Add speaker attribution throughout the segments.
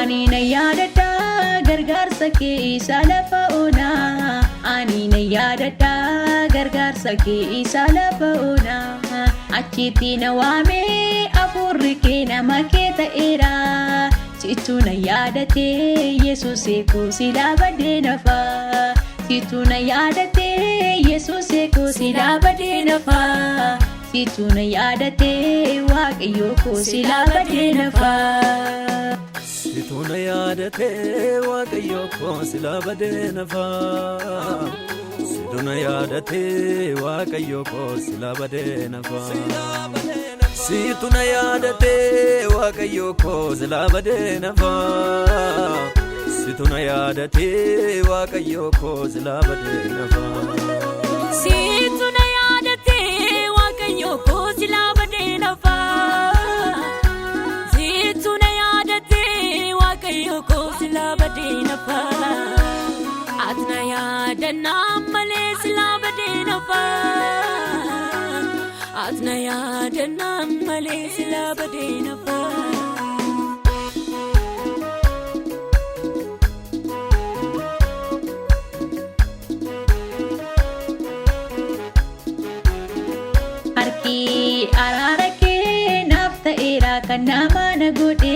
Speaker 1: Ani na yaadadha gargaarsa kee isa lafa onaa. Ani na yaadadha gargaarsa kee isa lafa onaa. Achitti na waame afurri kee nama kee ta'eera. Situ na yaadate Yesuus koo silaa badee nafa. Situ na yaadate Yesuus koo silaa badee nafa. Situ na yaadate Waaqayyo koo silaa badee nafa.
Speaker 2: Situ na yaadate Waaqayyo koo silaa badee nafa. Situ na yaadate Waaqayyo koo silaa badee nafa. Situ na yaadate Waaqayyo koo silaa badee nafa. Situ na yaadate Waaqayyo koo silaa badee nafa.
Speaker 3: Situ na yaadate Waaqayyo koo silaa badee nafa. Situ na yaadate Waaqayyo koo silaa badee nafa. Atna yaadanna malee silaa badee nafa. Atna yaadanna malee silaa badee nafa.
Speaker 1: Harki araara kee naaf ta'eera kan nama na godhe.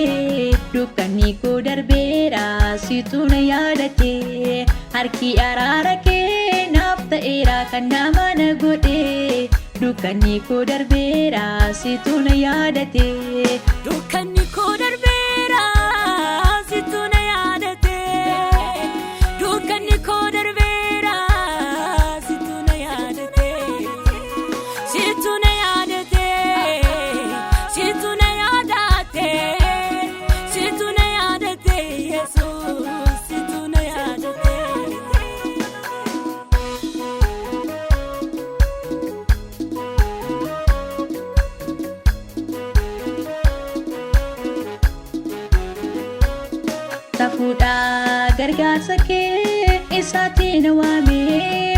Speaker 1: Dukkanni koo darbeera situ na yaadate. Harki araara kee naaf ta'eera kan nama na godhe. Dukkanni koo darbeera situ na yaadate.
Speaker 3: Dukkanni koo darbeera situ na yaadate. Dukkanni koo darbeera situ na yaadate. Situ na yaadate. Situ na yaadate. Situ na yaadate Yesuus situ na yaadate.
Speaker 1: Tafuudha gargaarsa kee isaatiin na waame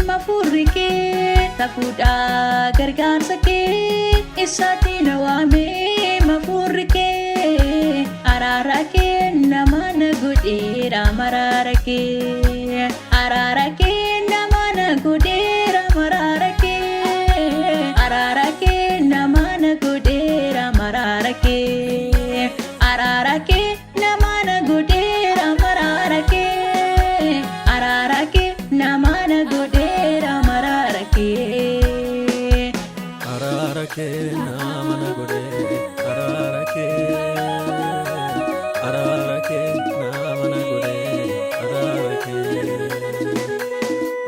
Speaker 1: mafurri kee. Tafuudha gargaarsa kee isaatiin na waame mafurri kee. Araara kee nama na godheera maraara kee. Araara kee nama na godheera maraara kee. Araara kee nama na godheera maraara kee. Araara kee nama na godheera maraara kee. Araara kee nama na godheera maraara kee.
Speaker 2: Araara kee nama na godhe. Araara kee. Araara kee nama na godhe. Araara kee.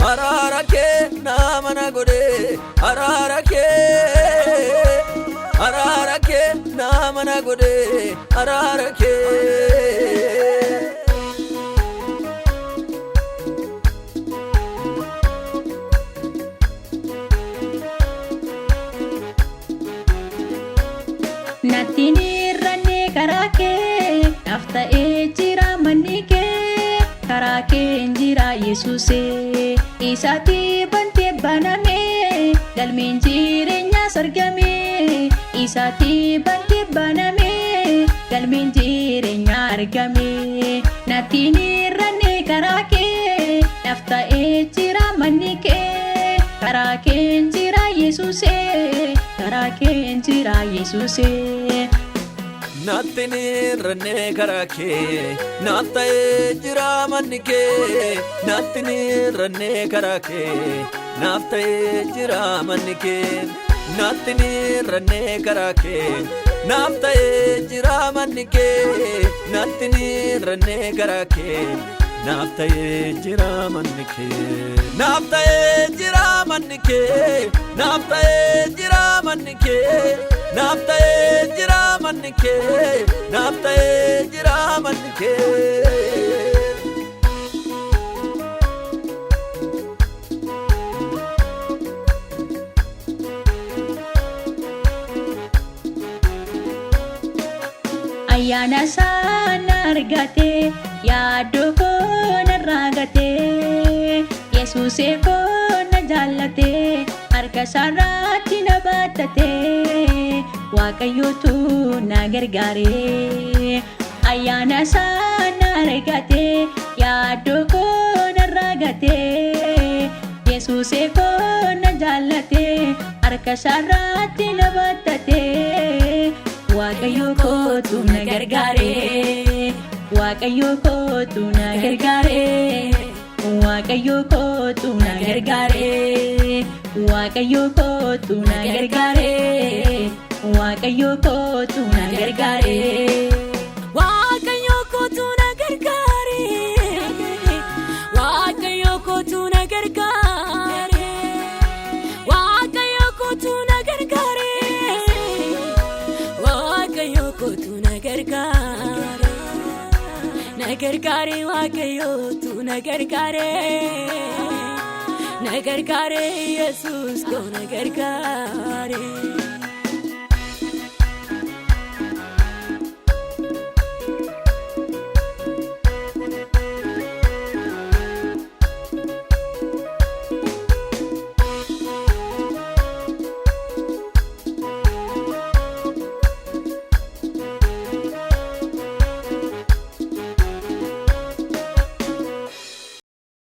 Speaker 2: Araara kee nama na godhe. Araara kee. Araara kee nama na godhe. Araara kee.
Speaker 1: Natti nirranne karaa kee naaf ta'ee jira manni kee. Karaa kee jira Yesuusee isaatti bantee baname. Galmeen jireenyaas argame isaatti bantee baname. Galmeen jireenyaa argame. Natti nirranne karaa kee naaf ta'ee jira manni kee. Karaa kee jira Yesuusee. Karaa kee jira Yesuusee.
Speaker 2: Natti nirranne karaa kee naaf ta'ee jira manni kee. Natti nirranne karaa kee naaf ta'ee jira manni kee. Natti nirranne karaa kee naaf ta'ee jira manni kee. Natti nirranne karaa kee naaf ta'ee jira manni kee. Naaf ta'ee jira manni kee. Naaf ta'ee jira manni kee. Naaf ta'ee jira manni kee. Naaf ta'ee jira manni kee.
Speaker 1: Ayyaana sana argate yaaddoo koo narraa gate. Yesuusee koo na jaallate harka isaarratti na baattate. Waaqayyootu na gargaare ayyaana sana regate yaaddo koona ragate Yesuus koona jaalate harka isaarratti na baattate Waaqayyo kootu na gargaare Waaqayyo kootu na gargaare Waaqayyo kootu na gargaare Waaqayyo kootu na gargaare Waaqayyo kootu na gargaare
Speaker 3: Waaqayyo kootu na gargaare Waaqayyo kootu na gargaare Waaqayyo kootu na gargaare Waaqayyo kootu na gargaare Na gargaare Waaqayyo tu na gargaare Yesuus ko na gargaare